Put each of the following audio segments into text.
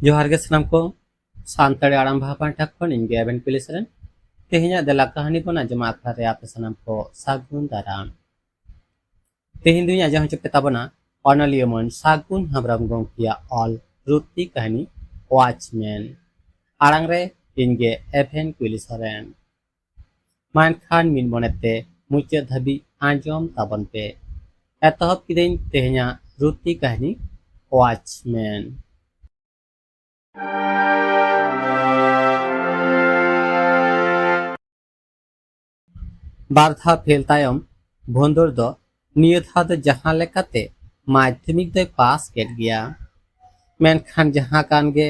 जोहार गे सनाम को सानताड़ी आड़ाम भाषा पाठक खन ᱤᱧ ᱜᱮ ᱮᱵᱷᱮᱱ ᱯᱤᱞᱤ ᱥᱚᱨᱮᱱ ᱛᱮᱦᱮᱧᱟᱜ ᱫᱮᱞᱟ ᱠᱟᱹᱦᱱᱤ ᱵᱚᱱ ᱟᱸᱡᱚᱢᱟ ᱟᱠᱷᱲᱟ ᱨᱮ ᱟᱯᱮ ᱥᱟᱱᱟᱢ ᱠᱚ ᱥᱟᱹᱜᱩᱱ ᱫᱟᱨᱟᱢ ᱛᱮᱦᱮᱧ ᱫᱩᱧ ᱟᱸᱡᱚᱢ ᱦᱚᱪᱚ ᱯᱮ ᱛᱟᱵᱚᱱᱟ ᱚᱱᱚᱞᱤᱭᱟᱹ ᱢᱟᱹᱱ ᱥᱟᱹᱜᱩᱱ ᱦᱮᱢᱵᱨᱚᱢ ᱜᱚᱢᱠᱮᱭᱟᱜ ᱚᱞ ᱨᱩᱛᱤ ᱠᱟᱹᱦᱱᱤ ᱳᱣᱟᱪᱢᱮᱱ ᱟᱲᱟᱝ ᱨᱮ ᱤᱧ ᱜᱮ ᱮᱵᱷᱮᱱ ᱯᱤᱞᱤ ᱥᱚᱨᱮᱱ ᱢᱟ ᱮᱱᱠᱷᱟᱱ ᱢᱤᱫ ᱢᱚᱱᱮᱛᱮ ᱢᱩᱪᱟᱹᱫ ᱫᱷᱟᱹᱵᱤᱡ ᱟᱸᱡᱚᱢ ᱛᱟᱵᱚᱱ ᱯᱮ ᱮᱛᱚᱦᱚᱵ ᱠᱤᱫᱟᱹᱧ ᱛᱮᱦᱮᱧᱟᱜ ᱨᱩᱛᱤ ᱠᱟᱹᱦᱱᱤ ᱳᱣᱟᱪᱢᱮᱱ ᱵᱟᱨᱫᱷᱟ ᱯᱷᱮᱞ ᱛᱟᱭᱚᱢ ᱵᱷᱚᱸᱫᱚᱲ ᱫᱚ ᱱᱤᱭᱟᱹ ᱫᱷᱟᱣ ᱫᱚ ᱡᱟᱦᱟᱸ ᱞᱮᱠᱟᱛᱮ ᱢᱟᱫᱽᱫᱷᱚᱢᱤᱠ ᱫᱚᱭ ᱯᱟᱥ ᱠᱮᱫ ᱜᱮᱭᱟ ᱢᱮᱱᱠᱷᱟᱱ ᱡᱟᱦᱟᱸ ᱠᱟᱱ ᱜᱮ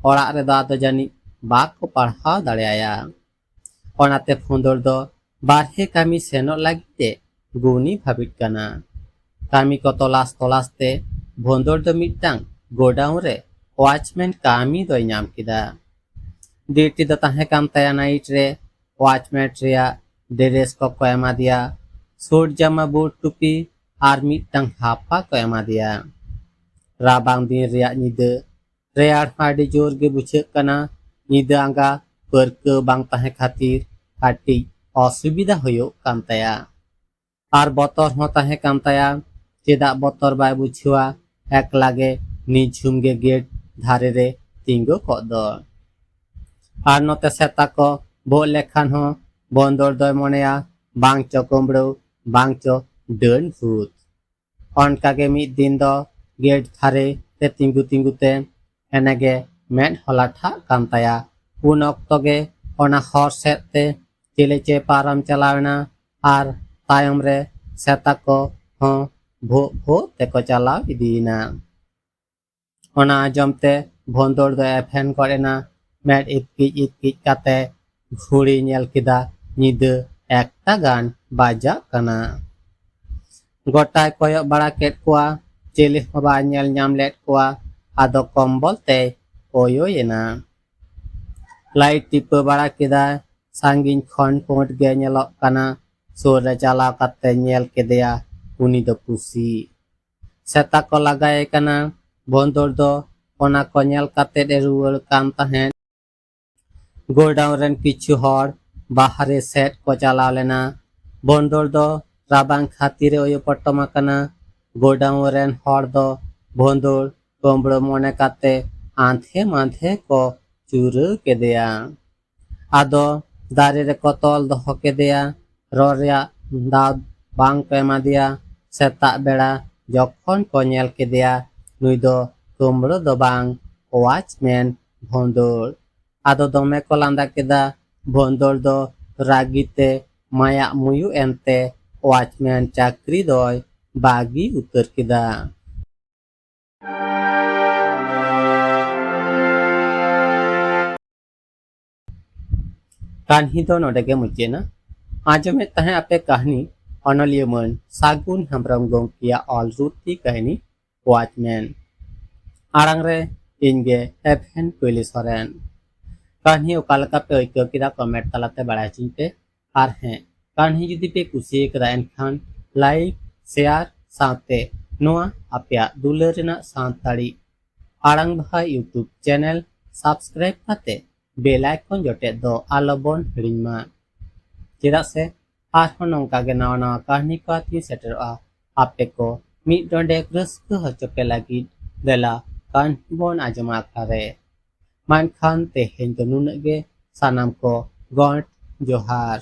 ᱚᱲᱟᱜ ᱨᱮᱫᱚ ᱟᱫᱚ ᱡᱟᱹᱱᱤᱡ ᱵᱟᱠᱚ ᱯᱟᱲᱦᱟᱣ ᱫᱟᱲᱮᱭᱟᱭᱟ ᱚᱱᱟᱛᱮ ᱵᱷᱚᱸᱫᱚᱲ ᱫᱚ ᱵᱟᱨᱦᱮ ᱠᱟᱹᱢᱤ ᱥᱮᱱᱚᱜ ᱞᱟᱹᱜᱤᱫ ᱛᱮ ᱜᱩᱱᱤ ᱵᱷᱟᱹᱵᱤᱛ ᱠᱟᱱᱟ ᱠᱟᱹᱢᱤ ᱠᱚ ᱛᱚᱞᱟᱥ ᱛᱮ ᱵᱷᱚᱸᱫᱚᱲ ᱫᱚ ᱢᱤᱫᱴᱟᱝ ᱜᱳᱰᱟᱣᱩᱱ ᱨᱮ ᱳᱣᱟᱪᱢᱮᱱ ᱠᱟᱹᱢᱤ ᱫᱚᱭ ᱧᱟᱢ ᱠᱮᱫᱟ ᱰᱤউᱴᱤ ᱫᱚ ᱛᱟᱦᱮᱸ ᱠᱟᱱ ᱛᱟᱭᱟ ᱱᱟᱭᱤᱴ ᱨᱮ ᱳᱣᱟᱪᱢᱮᱱ ᱨᱮᱭᱟᱜ ᱰᱨᱮᱥ ᱠᱚ ᱮᱢᱟᱫᱮᱭᱟ ᱥᱩᱴ ᱡᱟᱢᱟ ᱵᱩᱴ ᱴᱩᱯᱤ ᱟᱨ ᱢᱤᱫᱴᱟᱝ ᱦᱟᱯᱟ ᱠᱚ ᱮᱢᱟᱫᱮᱭᱟ ᱨᱟᱵᱟᱝ ᱫᱤᱱ ᱨᱮᱭᱟᱜ ᱧᱤᱫᱟᱹ ᱨᱮᱭᱟᱲ ᱦᱚᱸ ᱟᱹᱰᱤ ᱡᱳᱨ ᱜᱮ ᱵᱩᱡᱷᱟᱹᱜ ᱠᱟᱱᱟ ᱧᱤᱫᱟᱹ ᱟᱸᱜᱟ ᱯᱟᱹᱨᱠᱟᱹᱣ ᱵᱟᱝ ᱛᱟᱦᱮᱸ ᱠᱷᱟᱹᱛᱤᱨ ᱠᱟᱹᱴᱤᱡ ᱚᱥᱩᱵᱤᱫᱷᱟ ᱦᱩᱭᱩᱜ ᱠᱟᱱ ᱛᱟᱭᱟ ᱟᱨ ᱵᱚᱛᱚᱨ ᱦᱚᱸ ᱛᱟᱦᱮᱸ ᱠᱟᱱ ᱛᱟᱭᱟ ᱪᱮᱫᱟᱜ ᱵᱚᱛᱚᱨ ᱵᱟᱭ ᱵᱩᱡᱷᱟᱹᱣᱟ ᱮᱠᱞᱟ ᱜᱮ ᱱᱤᱡᱷᱩᱢ ᱜᱮ ᱜᱮᱴ ᱫᱷᱟᱨᱮ ᱨᱮ ᱛᱤᱸᱜᱩ ᱠᱚᱜ ᱫᱚ ᱟᱨ ᱱᱚᱛᱮ ᱥᱮᱛᱟ ᱠᱚ ᱵᱷᱳᱜ ᱞᱮᱠᱷᱟᱱ ᱦᱚᱸ ᱵᱚᱱᱫᱚᱲ ᱫᱚᱭ ᱢᱚᱱᱮᱭᱟ ᱵᱟᱝ ᱪᱚ ᱠᱩᱢᱵᱽᱲᱩ ᱵᱟᱝ ᱪᱚ ᱰᱟᱹᱱ ᱵᱷᱩᱛ ᱚᱱᱠᱟᱜᱮ ᱢᱤᱫ ᱫᱤᱱ ᱫᱚ ᱜᱮᱴ ᱫᱷᱟᱨᱮ ᱛᱮ ᱛᱤᱸᱜᱩ ᱛᱮ ᱮᱱᱮᱜᱮ ᱢᱮᱫ ᱦᱚᱞᱟᱴᱷᱟᱜ ᱠᱟᱱ ᱛᱟᱭᱟ ᱩᱱ ᱚᱠᱛᱚ ᱜᱮ ᱚᱱᱟ ᱦᱚᱨ ᱥᱮᱫ ᱛᱮ ᱪᱮᱞᱮ ᱯᱟᱨᱚᱢ ᱪᱟᱞᱟᱣᱮᱱᱟ ᱟᱨ ᱛᱟᱭᱚᱢ ᱨᱮ ᱥᱮᱛᱟ ᱠᱚ ᱦᱚᱸ ᱵᱷᱳᱜ ᱛᱮᱠᱚ ᱪᱟᱞᱟᱣ ᱤᱫᱤᱭᱮᱱᱟ ᱚᱱᱟ ᱟᱸᱡᱚᱢ te ᱵᱷᱚᱸᱫᱚᱲ ᱫᱚ ᱮᱵᱷᱮᱱ ᱜᱚᱫ ᱮᱱᱟ ᱢᱮᱫ ᱤᱛᱠᱤᱡ ᱠᱟᱛᱮ ᱜᱷᱩᱲᱤ ᱧᱮᱞ ᱠᱮᱫᱟ ᱧᱤᱫᱟᱹ 1টা ᱜᱟᱱ ᱵᱟᱡᱟᱜ ᱠᱟᱱᱟ ᱜᱚᱴᱟᱭ ᱠᱚᱭᱚᱜ ᱵᱟᱲᱟ ᱠᱮᱫ ᱠᱚᱣᱟ ᱪᱮᱞᱮ ᱦᱚᱸ ᱵᱟᱭ ᱧᱮᱞ ᱧᱟᱢ ᱞᱮᱫ ᱠᱚᱣᱟ ᱟᱫᱚ ᱠᱚᱢᱵᱚᱞ ᱛᱮᱭ ᱚᱭᱳᱭᱮᱱᱟ ᱞᱟᱭᱤᱴ ᱴᱤᱯᱟᱹᱣ ᱵᱟᱲᱟ ᱠᱮᱫᱟᱭ ᱥᱟᱺᱜᱤᱧ ᱠᱷᱚᱱ ᱯᱩᱸᱰ ᱜᱮ ᱧᱮᱞᱚᱜ ᱠᱟᱱᱟ ᱥᱩᱨ ᱨᱮ ᱪᱟᱞᱟᱣ ᱠᱟᱛᱮ ᱧᱮᱞ ᱠᱮᱫᱮᱭᱟ ᱩᱱᱤ ᱫᱚ ᱯᱩᱥᱤ ᱥᱮᱛᱟ ᱠᱚ ᱞᱟᱜᱟᱭᱮ ᱠᱟᱱᱟ ᱵᱚᱱᱫᱚᱲ ᱫᱚ ᱚᱱᱟ ᱠᱚ ᱧᱮᱞ ᱠᱟᱛᱮᱫ ᱮ ᱨᱩᱣᱟᱹᱲ ᱠᱟᱱ ᱛᱟᱦᱮᱸᱫ ᱜᱳᱰᱟᱣᱩᱱ ᱨᱮᱱ ᱠᱤᱪᱷᱩ ᱦᱚᱲ ᱵᱟᱦᱨᱮ ᱥᱮᱫ ᱠᱚ ᱪᱟᱞᱟᱣ ᱞᱮᱱᱟ ᱵᱚᱱᱫᱚᱲ ᱫᱚ ᱨᱟᱵᱟᱝ ᱠᱷᱟᱹᱛᱤᱨ ᱳᱭᱳ ᱯᱚᱴᱚᱢ ᱟᱠᱟᱱᱟ ᱜᱳᱰᱟᱣᱩᱱ ᱨᱮᱱ ᱦᱚᱲ ᱫᱚ ᱵᱚᱱᱫᱚᱲ ᱠᱩᱢᱵᱽᱲᱩ ᱢᱚᱱᱮ ᱠᱟᱛᱮ ᱟᱸᱫᱷᱮ ᱢᱟᱸᱫᱷᱮ ᱠᱚ ᱪᱩᱨᱟᱹᱣ ᱠᱮᱫᱮᱭᱟ ᱟᱫᱚ ᱫᱟᱨᱮ ᱨᱮᱠᱚ ᱛᱚᱞ ᱫᱚᱦᱚ ᱠᱮᱫᱮᱭᱟ ᱨᱚᱲ ᱨᱮᱭᱟᱜ ᱫᱟᱣ ᱵᱟᱝ ᱠᱚ ᱮᱢᱟᱫᱮᱭᱟ ᱥᱮᱛᱟᱜ ᱵᱮᱲᱟ ᱡᱚᱠᱷᱚᱱ ᱠᱚ ᱧᱮᱞ ᱠᱮᱫᱮᱭᱟ ᱱᱩᱭ ᱫᱚ ᱠᱩᱢᱵᱽᱲᱩ ᱫᱚ ᱵᱟᱝ ᱳᱣᱟᱪᱢᱮᱱ ᱵᱷᱚᱸᱫᱚᱲ ᱟᱫᱚ ᱫᱚᱢᱮ ᱠᱚ ᱞᱟᱸᱫᱟ ᱠᱮᱫᱟ ᱵᱷᱚᱸᱫᱚᱲ ᱫᱚ ᱨᱟᱹᱜᱤᱛᱮ ᱢᱟᱭᱟᱜ ᱢᱩᱭᱩ ᱮᱱᱛᱮ ᱳᱣᱟᱪᱢᱮᱱ ᱪᱟᱹᱠᱨᱤ ᱫᱚᱭ ᱵᱟᱹᱜᱤ ᱩᱛᱟᱹᱨ ᱠᱮᱫᱟ ᱠᱟᱹᱦᱱᱤ ᱫᱚ ᱱᱚᱰᱮ ᱜᱮ ᱢᱩᱪᱟᱹᱫ ᱮᱱᱟ ᱟᱸᱡᱚᱢᱮᱫ ᱛᱟᱦᱮᱸ ᱟᱯᱮ ᱠᱟᱹᱦᱱᱤ ᱚᱱᱚᱞᱤᱭᱟᱹ ᱢᱟᱹᱱ ᱥᱟᱹᱜᱩᱱ ᱦᱮᱢᱵᱨᱚᱢ ᱜᱚᱢᱠᱮᱭᱟᱜ ᱚᱞ ᱨᱩᱛᱤ ᱠᱟᱹᱦᱱᱤ ᱳᱣᱟᱪᱢᱮᱱ ᱟᱲᱟᱝ ᱨᱮ ᱤᱧ ᱜᱮ ᱮᱵᱷᱮᱱ ᱯᱤᱞᱤ ᱥᱚᱨᱮᱱ ᱠᱟᱹᱦᱱᱤ ᱚᱠᱟ ᱞᱮᱠᱟ ᱯᱮ ᱟᱹᱭᱠᱟᱹᱣ ᱠᱮᱫᱟ ᱠᱚᱢᱮᱱᱴ ᱛᱟᱞᱟᱛᱮ ᱵᱟᱲᱟᱭ ᱦᱚᱪᱚᱧ ᱯᱮ ᱟᱨ ᱦᱮᱸ ᱠᱟᱹᱦᱱᱤ ᱡᱩᱫᱤ ᱯᱮ ᱠᱩᱥᱤᱭᱟᱠᱟᱫᱟ ᱮᱱᱠᱷᱟन ᱞᱟᱭᱤᱠ ᱥᱮᱭᱟᱨ ᱥᱟᱶᱛᱮ ᱱᱚᱣᱟ ᱟᱯᱮᱭᱟᱜ ᱫᱩᱞᱟᱹᱲ ᱨᱮᱱᱟᱜ ᱥᱟᱱᱛᱟᱲᱤ ᱟᱲᱟᱝ ᱵᱟᱦᱟ ᱤᱭᱩᱴᱩᱵᱽ ᱪᱮᱱᱮᱞ ᱥᱟᱵᱥᱠᱨᱟইᱵ ᱠᱟᱛᱮ ᱵᱮल आइकन ᱡᱚᱴᱮᱫ ᱫᱚ ᱟᱞᱚᱵᱚᱱ ᱦᱤᱲᱤᱧ ᱢᱟ ᱪᱮᱫᱟᱜ ᱥᱮ ᱟᱨᱦᱚᱸ ᱱᱚᱝᱠᱟ ᱜᱮ ᱱᱟᱣᱟ ᱠᱟᱹᱦᱱᱤ ᱠᱚ ᱟᱛᱮᱧ ᱥᱮᱴᱮᱨᱚᱜᱼᱟ ᱟᱯᱮ ᱠᱚ ᱢᱤᱫ ᱰᱚᱸᱰᱮᱠ ᱨᱟᱹᱥᱠᱟᱹ ᱦᱚᱪᱚ ᱯᱮ ᱞᱟᱹᱜᱤᱫ ᱫᱮᱞᱟ ᱠᱟᱹᱦᱱᱤ ᱵᱚᱱ ᱟᱸᱡᱚᱢᱟ ᱟᱠᱷᱲᱟᱨᱮ ᱢᱮᱱᱠᱷᱟᱱ ᱛᱮᱦᱮᱧ ᱫᱚ ᱱᱩᱱᱟᱹᱜ ᱜᱮ ᱥᱟᱱᱟᱢ ᱠᱚ ᱜᱚᱰ ᱡᱚᱦᱟᱨ